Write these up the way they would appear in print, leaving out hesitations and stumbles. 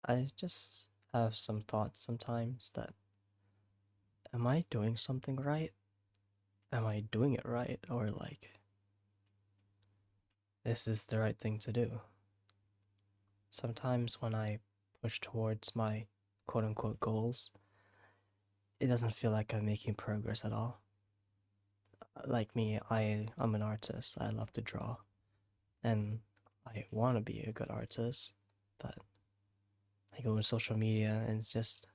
I just have some thoughts sometimes that am I doing something right? Am I doing it right? Or like, is this the right thing to do? Sometimes when I push towards my quote unquote goals, it doesn't feel like I'm making progress at all. Like me, I'm an artist. I love to draw and I want to be a good artist, but I go on social media and it's just,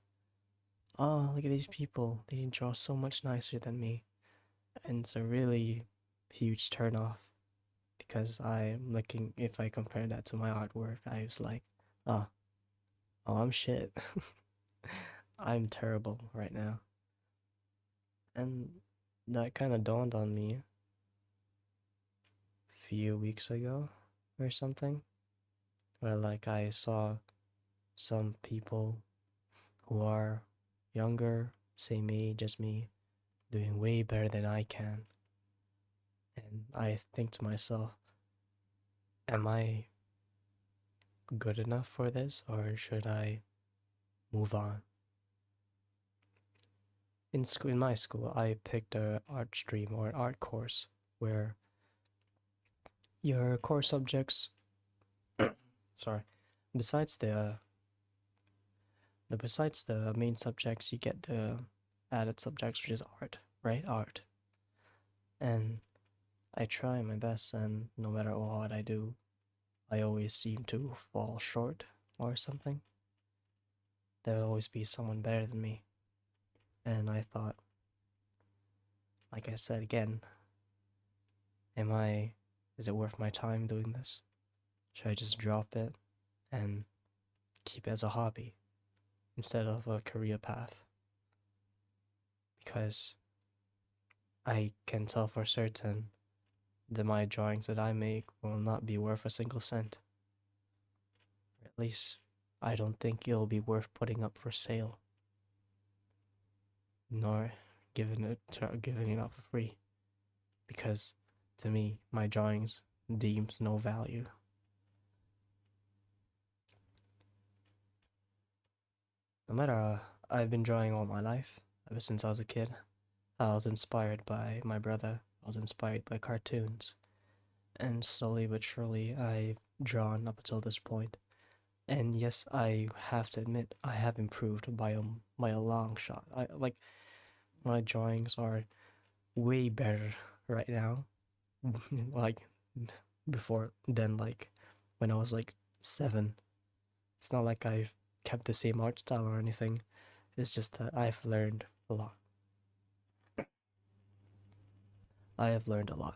oh, look at these people. They draw so much nicer than me. And it's a really huge turnoff because I'm looking, if I compare that to my artwork, I was like, oh, oh, I'm shit. I'm terrible right now. And that kind of dawned on me a few weeks ago or something, where like I saw some people who are younger, same age as me, doing way better than I can. And I think to myself, am I good enough for this or should I move on? In my school, I picked a art stream or an art course where your core subjects, sorry, besides the main subjects, you get the added subjects, which is art, right? Art. And I try my best, and no matter what I do, I always seem to fall short or something. There'll always be someone better than me. And I thought, like I said again, am I, is it worth my time doing this? Should I just drop it and keep it as a hobby instead of a career path? Because I can tell for certain that my drawings that I make will not be worth a single cent. Or at least, I don't think it'll be worth putting up for sale, nor giving it out for free. Because to me, my drawings deems no value. No matter, I've been drawing all my life, ever since I was a kid. I was inspired by my brother. I was inspired by cartoons. And slowly but surely, I've drawn up until this point. And yes, I have to admit, I have improved by a long shot. I like my drawings are way better right now, like before than like when I was like 7. It's not like I've kept the same art style or anything. It's just that I've learned a lot. I have learned a lot,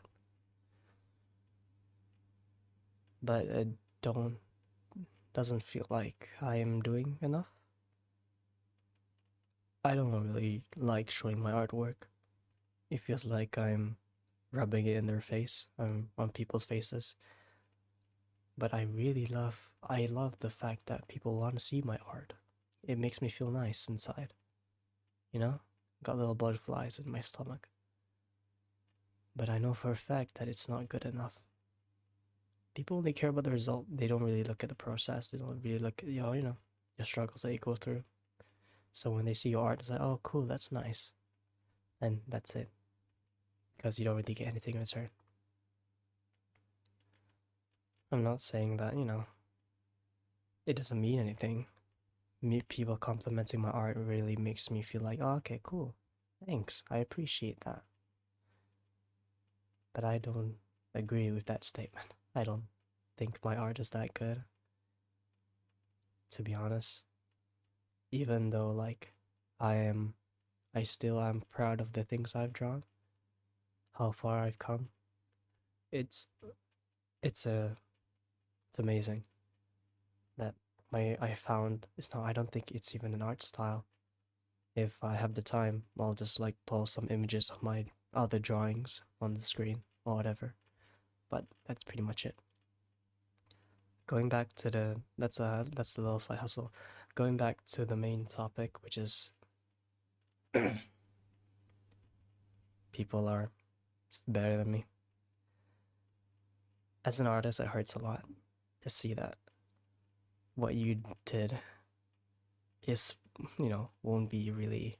but it don't doesn't feel like I am doing enough. I don't really like showing my artwork. It feels like I'm rubbing it in their face, on people's faces. But I love the fact that people want to see my art. It makes me feel nice inside, you know? Got little butterflies in my stomach. But I know for a fact that it's not good enough. People only care about the result. They don't really look at the process. They don't really look at your struggles that you go through. So when they see your art, it's like, oh, cool, that's nice, and that's it, because you don't really get anything in return. I'm not saying that it doesn't mean anything. Me people complimenting my art really makes me feel like, oh, okay, cool, thanks, I appreciate that. But I don't agree with that statement. I don't think my art is that good, to be honest. Even though like I am, I still am proud of the things I've drawn, how far I've come. It's it's a it's amazing that my I found it's not I don't think it's even an art style. If I have the time, I'll just like post some images of my other drawings on the screen or whatever. But that's pretty much it. Going back to that's the little side hustle. Going back to the main topic, which is people are better than me. As an artist, it hurts a lot to see that what you did is, won't be really,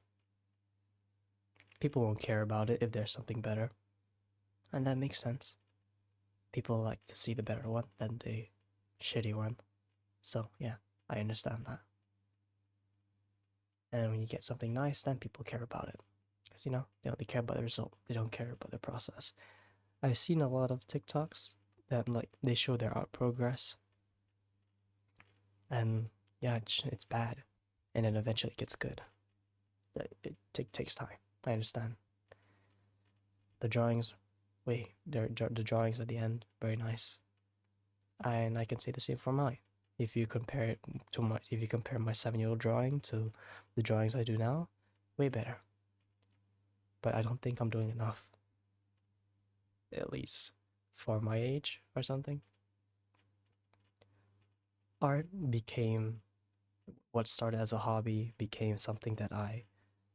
people won't care about it if there's something better. And that makes sense. People like to see the better one than the shitty one. So, yeah, I understand that. And when you get something nice, then people care about it. Because, they only care about the result, they don't care about the process. I've seen a lot of TikToks that, like, they show their art progress. And, yeah, it's bad. And then eventually it gets good. It takes time. I understand. The drawings, wait, the drawings at the end, very nice. And I can say the same for mine. If you compare it if you compare my 7-year-old drawing to the drawings I do now, way better. But I don't think I'm doing enough, at least for my age or something. Art became what started as a hobby, became something that I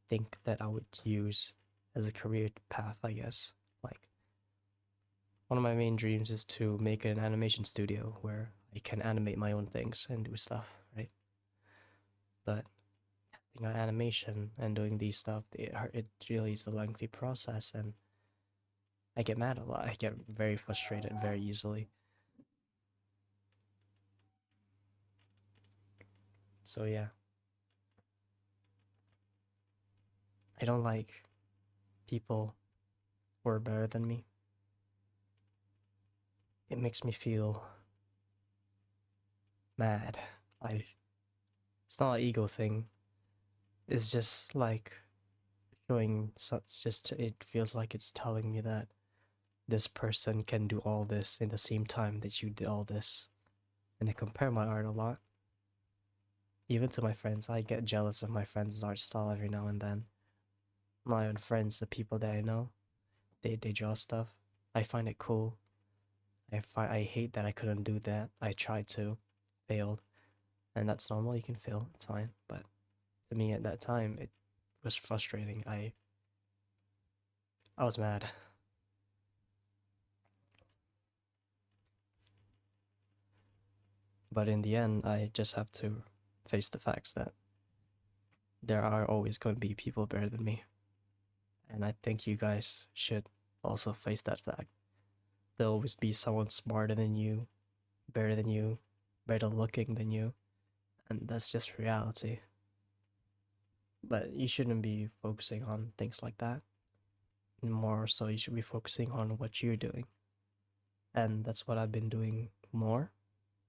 think that I would use as a career path, I guess. Like, one of my main dreams is to make an animation studio where I can animate my own things and do stuff, right? But testing out animation and doing these stuff, it really is a lengthy process, and I get mad a lot. I get very frustrated very easily. So yeah, I don't like people who are better than me. It makes me feel mad. I It's not an ego thing. It's just like showing such just it feels like it's telling me that this person can do all this in the same time that you did all this. And I compare my art a lot. Even to my friends, I get jealous of my friends' art style every now and then. My own friends, the people that I know, they draw stuff. I find it cool. I hate that I couldn't do that. I tried to, failed, and that's normal. You can fail, it's fine. But to me at that time, it was frustrating. I was mad. But in the end, I just have to face the facts that there are always going to be people better than me. And I think you guys should also face that fact. There'll always be someone smarter than you, better than you, better looking than you, and that's just reality. But you shouldn't be focusing on things like that. More so, you should be focusing on what you're doing. And that's what I've been doing more,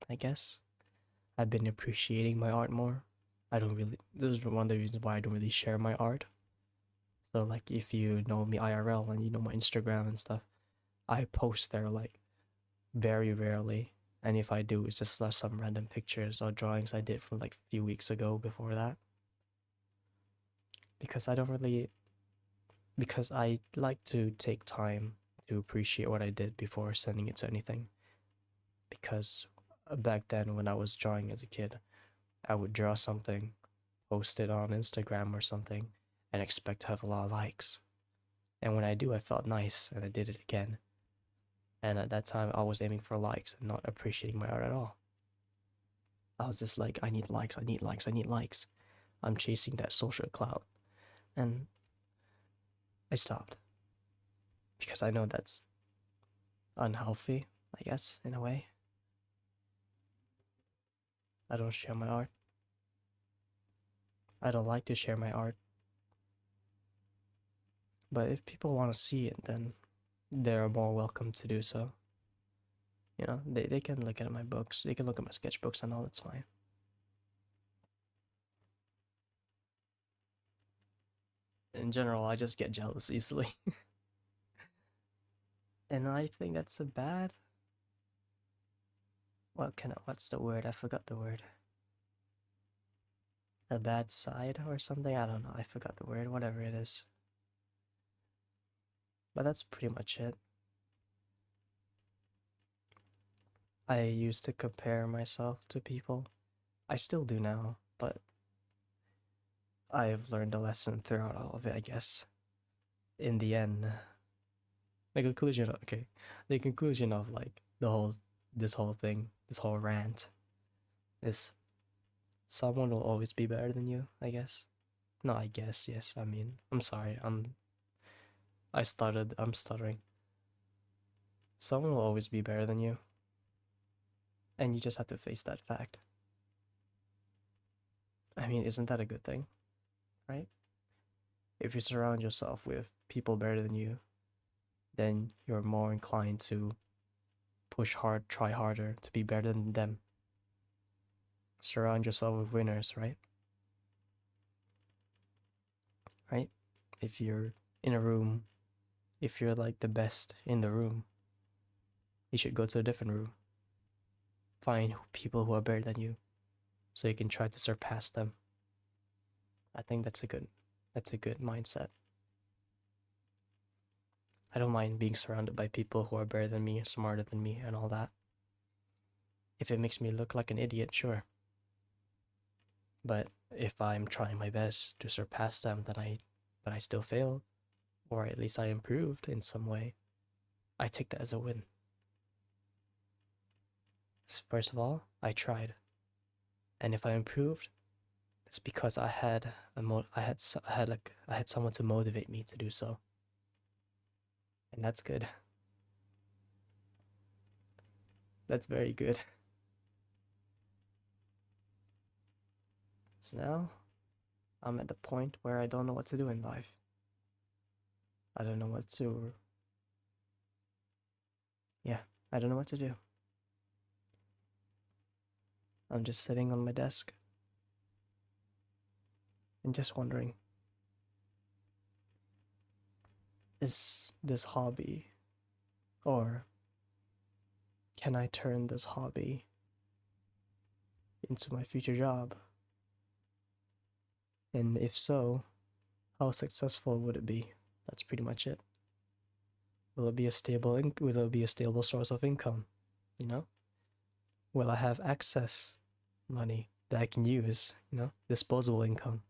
I guess. I've been appreciating my art more. This is one of the reasons why I don't really share my art. So, like, if you know me IRL and you know my Instagram and stuff, I post there, like, very rarely. And if I do, it's just some random pictures or drawings I did from like a few weeks ago before that. Because I don't really, because I like to take time to appreciate what I did before sending it to anything. Because back then, when I was drawing as a kid, I would draw something, post it on Instagram or something, and expect to have a lot of likes. And when I do, I felt nice and I did it again. And at that time, I was aiming for likes and not appreciating my art at all. I was just like, I need likes, I need likes, I need likes. I'm chasing that social clout. And I stopped. Because I know that's unhealthy, I guess, in a way. I don't share my art. I don't like to share my art. But if people want to see it, then they're more welcome to do so. They can look at my books, they can look at my sketchbooks and all, that's fine. In general, I just get jealous easily. And I think that's a bad. What's the word? I forgot the word. A bad side or something? I don't know. I forgot the word, whatever it is. But that's pretty much it. I used to compare myself to people. I still do now, but I've learned a lesson throughout all of it, I guess. In the end, the conclusion of like this whole thing, this whole rant is someone will always be better than you, I guess. No, I guess, yes. I mean, I'm sorry. I'm stuttering. Someone will always be better than you, and you just have to face that fact. I mean, isn't that a good thing, right? If you surround yourself with people better than you, then you're more inclined to push hard, try harder to be better than them. Surround yourself with winners, right? Right? If you're in a room, if you're like the best in the room, you should go to a different room. Find people who are better than you so you can try to surpass them. I think that's a good mindset. I don't mind being surrounded by people who are better than me, smarter than me, and all that. If it makes me look like an idiot, sure. But if I'm trying my best to surpass them, but I still failed, or at least I improved in some way, I take that as a win. First of all, I tried, and if I improved, it's because I had I had someone to motivate me to do so, and that's good. That's very good. So now I'm at the point where I don't know what to do in life. I don't know what to. Yeah, I don't know what to do. I'm just sitting on my desk and just wondering, is this hobby, or can I turn this hobby into my future job? And if so, how successful would it be? That's pretty much it. Will it be will it be a stable source of income? You know? Will I have access money that I can use, disposable income?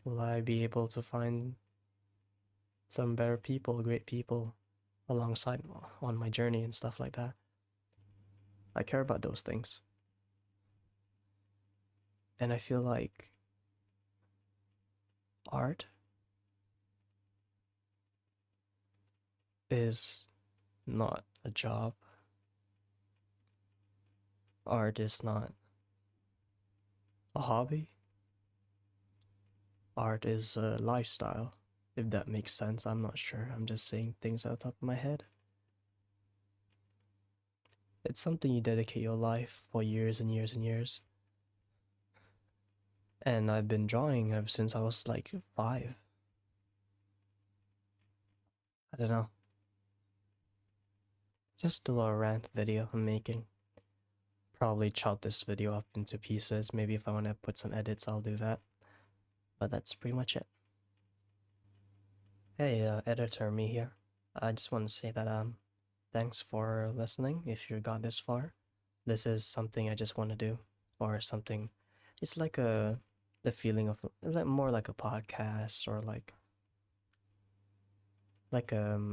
Will I be able to find some better people, great people alongside on my journey and stuff like that? I care about those things. And I feel like art is not a job. Art is not a hobby. Art is a lifestyle, if that makes sense. I'm not sure. I'm just saying things out of the top of my head. It's something you dedicate your life for years and years and years. And I've been drawing ever since I was like 5. I don't know. Just a little rant video I'm making. Probably chop this video up into pieces. Maybe if I want to put some edits, I'll do that. But that's pretty much it. Hey, editor me here. I just want to say that thanks for listening if you got this far. This is something I just want to do, or something. It's like the feeling of like more like a podcast, or like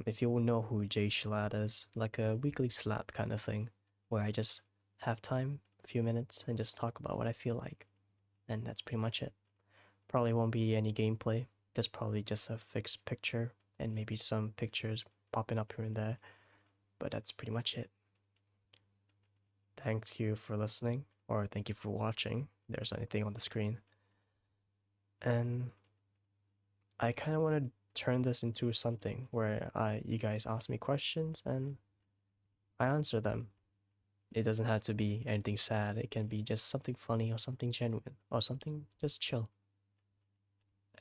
if you know who Jay Schlatt is, like a weekly slap kind of thing, where I just have time, a few minutes, and just talk about what I feel like, and that's pretty much it. Probably won't be any gameplay. There's probably just a fixed picture and maybe some pictures popping up here and there, but that's pretty much it. Thank you for listening, or thank you for watching. There's anything on the screen, and I kind of want to turn this into something where you guys ask me questions and I answer them. It doesn't have to be anything sad. It can be just something funny or something genuine or something just chill.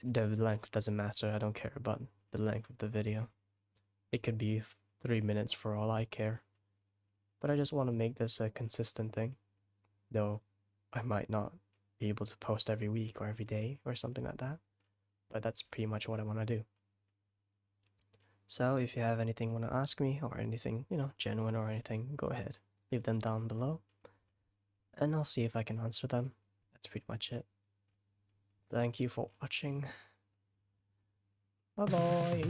The length doesn't matter. I don't care about the length of the video. It could be 3 minutes for all I care. But I just want to make this a consistent thing. Though I might not be able to post every week or every day or something like that. But that's pretty much what I want to do. So if you have anything you want to ask me or anything, genuine or anything, go ahead. Leave them down below. And I'll see if I can answer them. That's pretty much it. Thank you for watching. Bye bye.